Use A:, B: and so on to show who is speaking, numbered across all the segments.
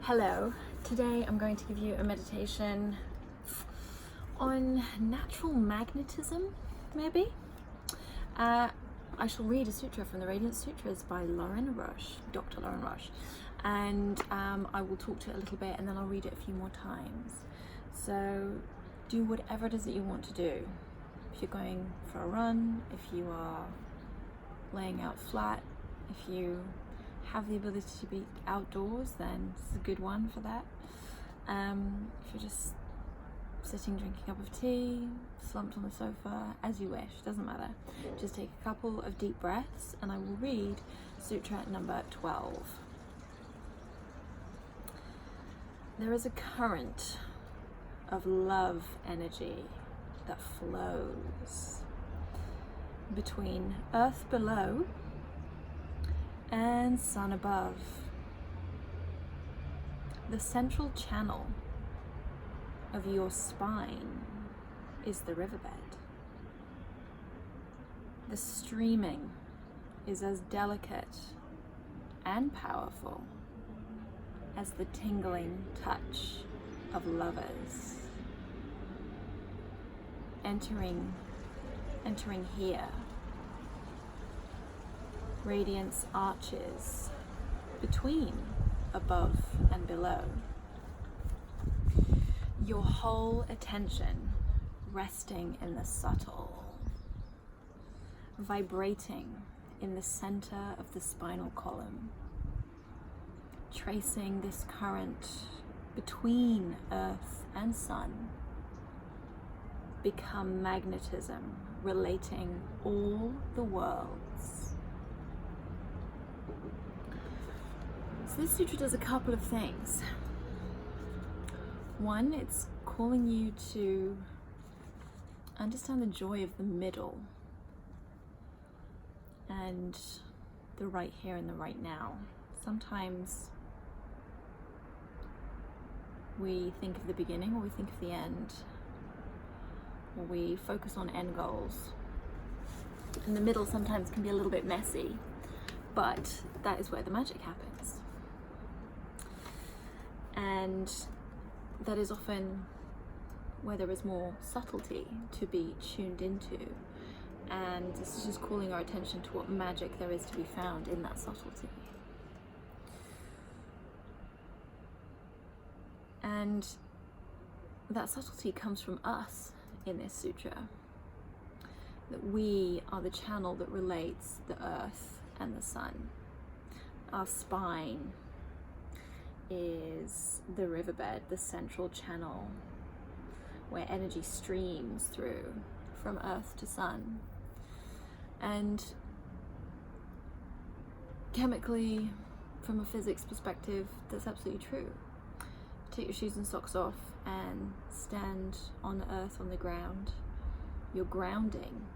A: Hello, today I'm going to give you a meditation on natural magnetism, maybe. I shall read a sutra from the Radiant Sutras by Dr. Lauren Rush, and I will talk to it a little bit and then I'll read it a few more times. So do whatever it is that you want to do. If you're going for a run, if you are laying out flat, if you have the ability to be outdoors, then it's a good one for that. If you're just sitting drinking a cup of tea, slumped on the sofa, as you wish, doesn't matter. Just take a couple of deep breaths and I will read Sutra number 12. There is a current of love energy that flows between earth below and sun above. The central channel of your spine is the riverbed. The streaming is as delicate and powerful as the tingling touch of lovers. Entering here, radiance arches between above and below. Your whole attention resting in the subtle, vibrating in the center of the spinal column, tracing this current between earth and sun. Become magnetism, relating all the worlds. So this sutra does a couple of things. One, it's calling you to understand the joy of the middle and the right here and the right now. Sometimes we think of the beginning or we think of the end, or we focus on end goals. And the middle sometimes can be a little bit messy, but that is where the magic happens. And that is often where there is more subtlety to be tuned into. And this is just calling our attention to what magic there is to be found in that subtlety. And that subtlety comes from us in this sutra. That we are the channel that relates the earth and the sun. Our spine is the riverbed, the central channel where energy streams through from earth to sun. And chemically, from a physics perspective, that's absolutely true. Take your shoes and socks off and stand on the earth, on the ground. You're grounding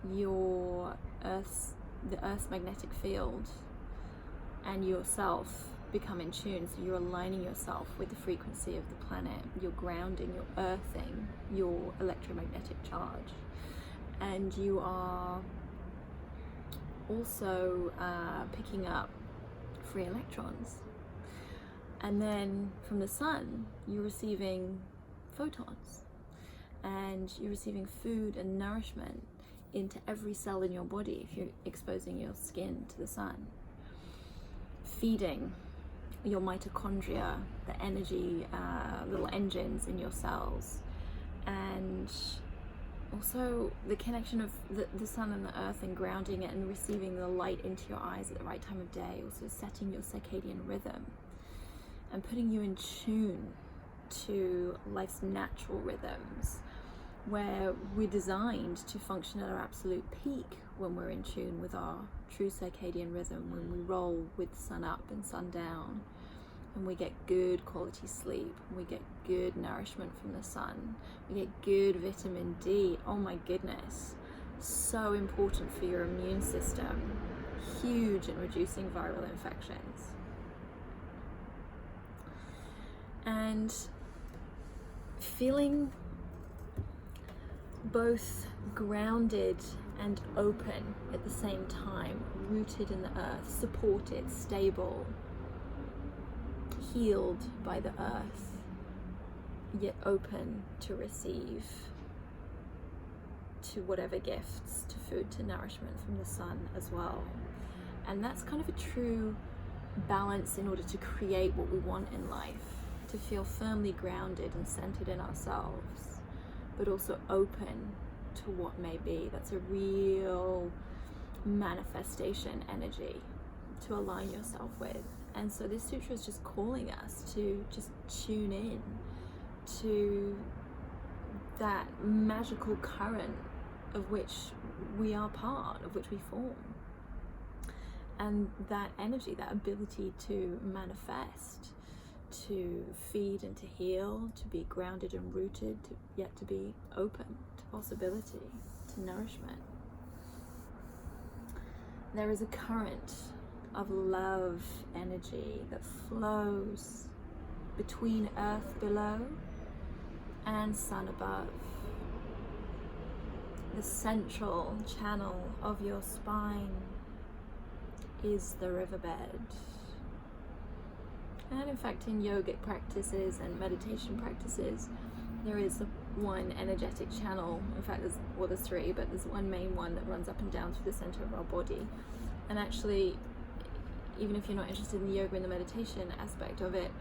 A: the Earth's magnetic field and yourself become in tune. So you're aligning yourself with the frequency of the planet. You're grounding, you're earthing your electromagnetic charge. And you are also picking up free electrons. And then from the sun, you're receiving photons. And you're receiving food and nourishment into every cell in your body if you're exposing your skin to the sun. Feeding your mitochondria, the energy, little engines in your cells. And also the connection of the sun and the earth and grounding it and receiving the light into your eyes at the right time of day. Also setting your circadian rhythm and putting you in tune to life's natural rhythms, where we're designed to function at our absolute peak when we're in tune with our true circadian rhythm, when we roll with sun up and sun down, and we get good quality sleep, we get good nourishment from the sun, we get good vitamin D. Oh my goodness, so important for your immune system, huge in reducing viral infections. And feeling both grounded and open at the same time, rooted in the earth, supported, stable, healed by the earth, yet open to receive to whatever gifts, to food, to nourishment from the sun as well. And that's kind of a true balance in order to create what we want in life, to feel firmly grounded and centered in ourselves, but also open to what may be. That's a real manifestation energy to align yourself with. And so this sutra is just calling us to just tune in to that magical current of which we are part, of which we form. And that energy, that ability to manifest, to feed and to heal, to be grounded and rooted, yet to be open to possibility, to nourishment. There is a current of love energy that flows between earth below and sun above. The central channel of your spine is the riverbed. And in fact, in yogic practices and meditation practices, there is one energetic channel. In fact, there's three, but there's one main one that runs up and down through the center of our body. And actually, even if you're not interested in the yoga and the meditation aspect of it,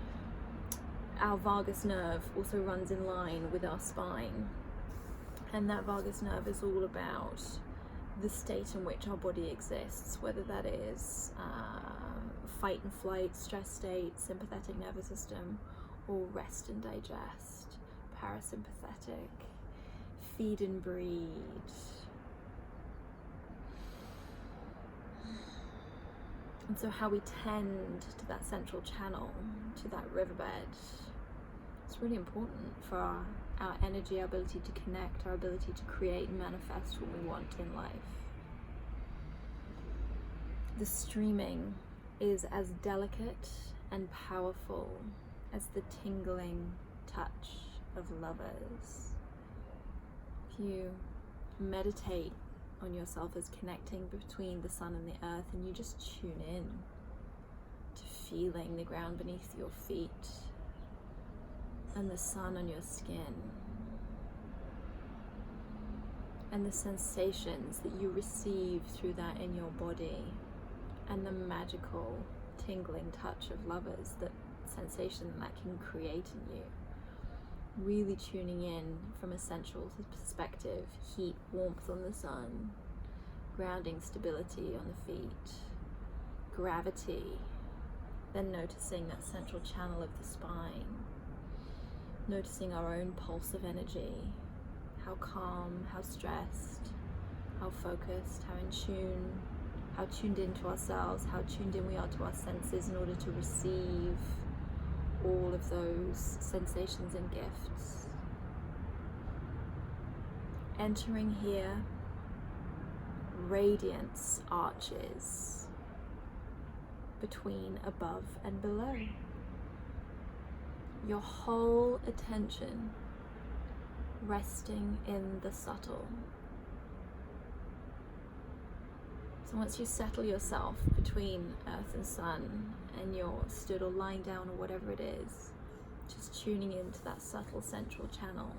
A: our vagus nerve also runs in line with our spine. And that vagus nerve is all about the state in which our body exists, whether that is fight and flight, stress state, sympathetic nervous system, or rest and digest, parasympathetic, feed and breed. And so how we tend to that central channel, to that riverbed, it's really important for our energy, our ability to connect, our ability to create and manifest what we want in life. The streaming is as delicate and powerful as the tingling touch of lovers. If you meditate on yourself as connecting between the sun and the earth, and you just tune in to feeling the ground beneath your feet and the sun on your skin, and the sensations that you receive through that in your body, and the magical tingling touch of lovers, that sensation that can create in you. Really tuning in from a sensual perspective, heat, warmth on the sun, grounding stability on the feet, gravity, then noticing that central channel of the spine, noticing our own pulse of energy, how calm, how stressed, how focused, how in tune, how tuned into ourselves, how tuned in we are to our senses in order to receive all of those sensations and gifts. Entering here, radiance arches between above and below. Your whole attention resting in the subtle. So once you settle yourself between earth and sun, and you're stood or lying down or whatever it is, just tuning into that subtle central channel,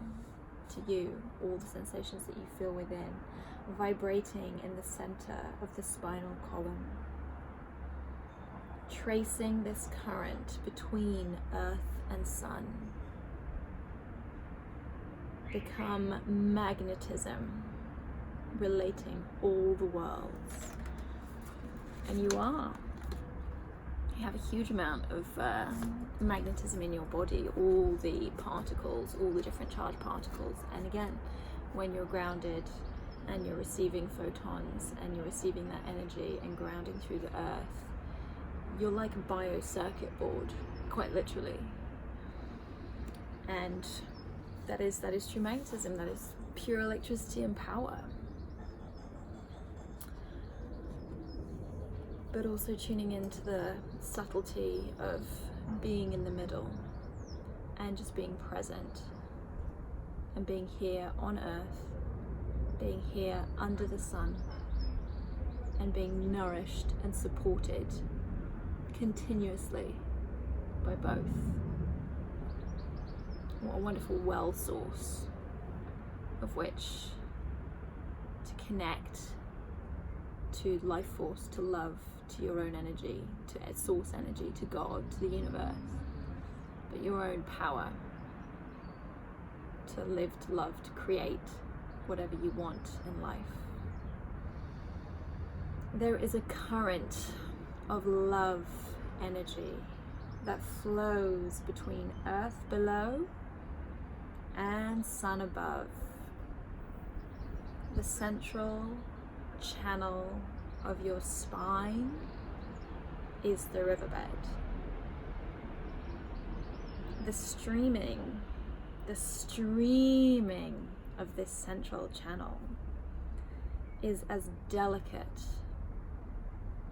A: to you, all the sensations that you feel within, vibrating in the center of the spinal column. Tracing this current between earth and sun. Become magnetism, relating all the worlds. And you are. You have a huge amount of magnetism in your body, all the particles, all the different charged particles. And again, when you're grounded and you're receiving photons and you're receiving that energy and grounding through the earth, you're like a bio-circuit board, quite literally. And that is true magnetism, that is pure electricity and power. But also tuning into the subtlety of being in the middle and just being present and being here on earth, being here under the sun, and being nourished and supported continuously by both. What a wonderful well source of which to connect to life force, to love, to your own energy, to source energy, to God, to the universe, but your own power to live, to love, to create whatever you want in life. There is a current of love energy that flows between earth below and sun above. The central channel of your spine is the riverbed. The streaming of this central channel is as delicate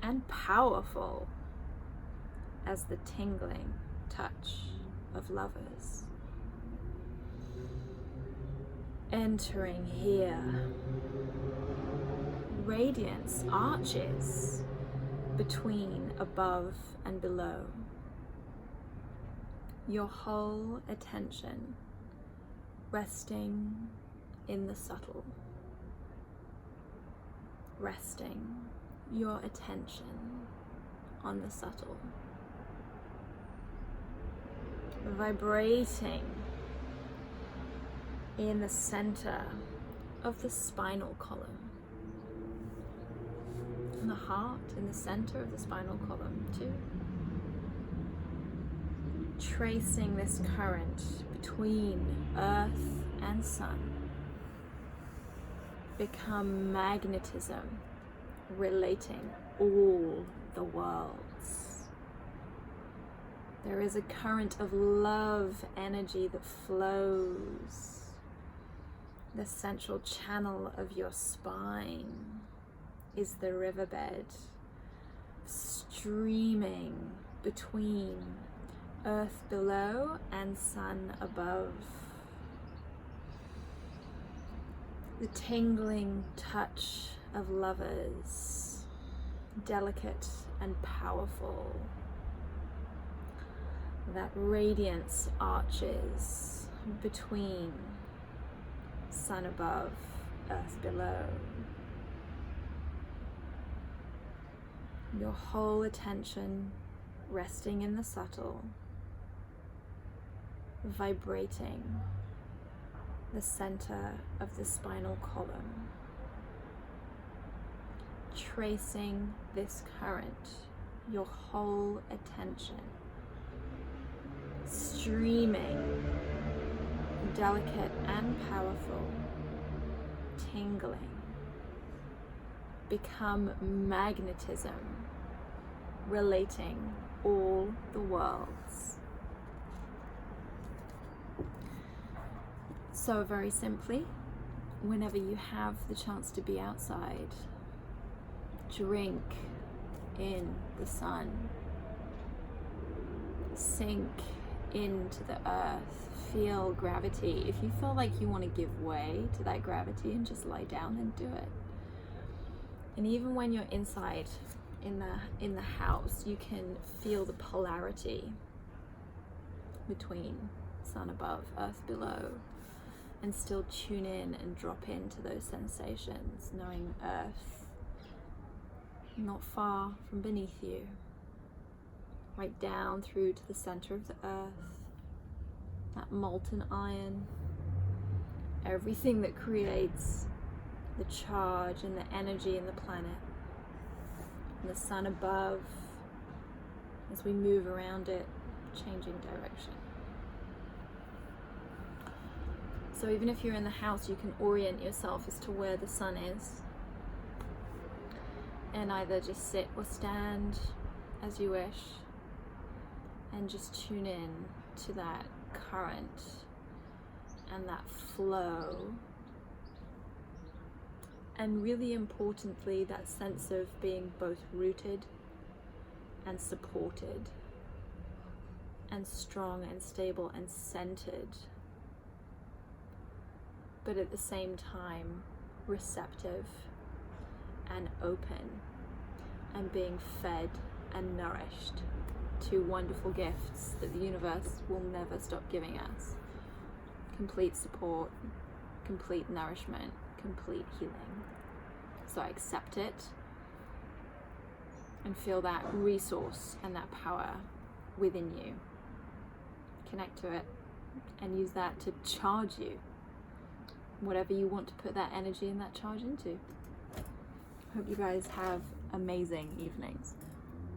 A: and powerful as the tingling touch of lovers. Entering here, radiance arches between above and below. Your whole attention resting in the subtle. Resting your attention on the subtle. Vibrating in the center of the spinal column. And the heart in the center of the spinal column too. Tracing this current between earth and sun. Become magnetism, relating all the worlds. There is a current of love energy that flows. The central channel of your spine is the riverbed, streaming between earth below and sun above. The tingling touch of lovers, delicate and powerful. That radiance arches between sun above, earth below. Your whole attention resting in the subtle, vibrating the center of the spinal column, tracing this current, your whole attention, streaming, delicate and powerful, tingling, become magnetism, relating all the worlds. So very simply, whenever you have the chance to be outside, drink in the sun, sink into the earth, feel gravity. If you feel like you want to give way to that gravity and just lie down, then do it. And even when you're inside in the house, you can feel the polarity between sun above, earth below, and still tune in and drop into those sensations, knowing earth not far from beneath you, right down through to the center of the earth, that molten iron, everything that creates the charge and the energy in the planet, and the sun above as we move around it, changing direction. So even if you're in the house, you can orient yourself as to where the sun is, and either just sit or stand as you wish, and just tune in to that current and that flow, and really importantly, that sense of being both rooted and supported and strong and stable and centered, but at the same time receptive and open and being fed and nourished two wonderful gifts that the universe will never stop giving us. Complete support, complete nourishment, complete healing. So accept it and feel that resource and that power within you. Connect to it and use that to charge you, whatever you want to put that energy and that charge into. Hope you guys have amazing evenings.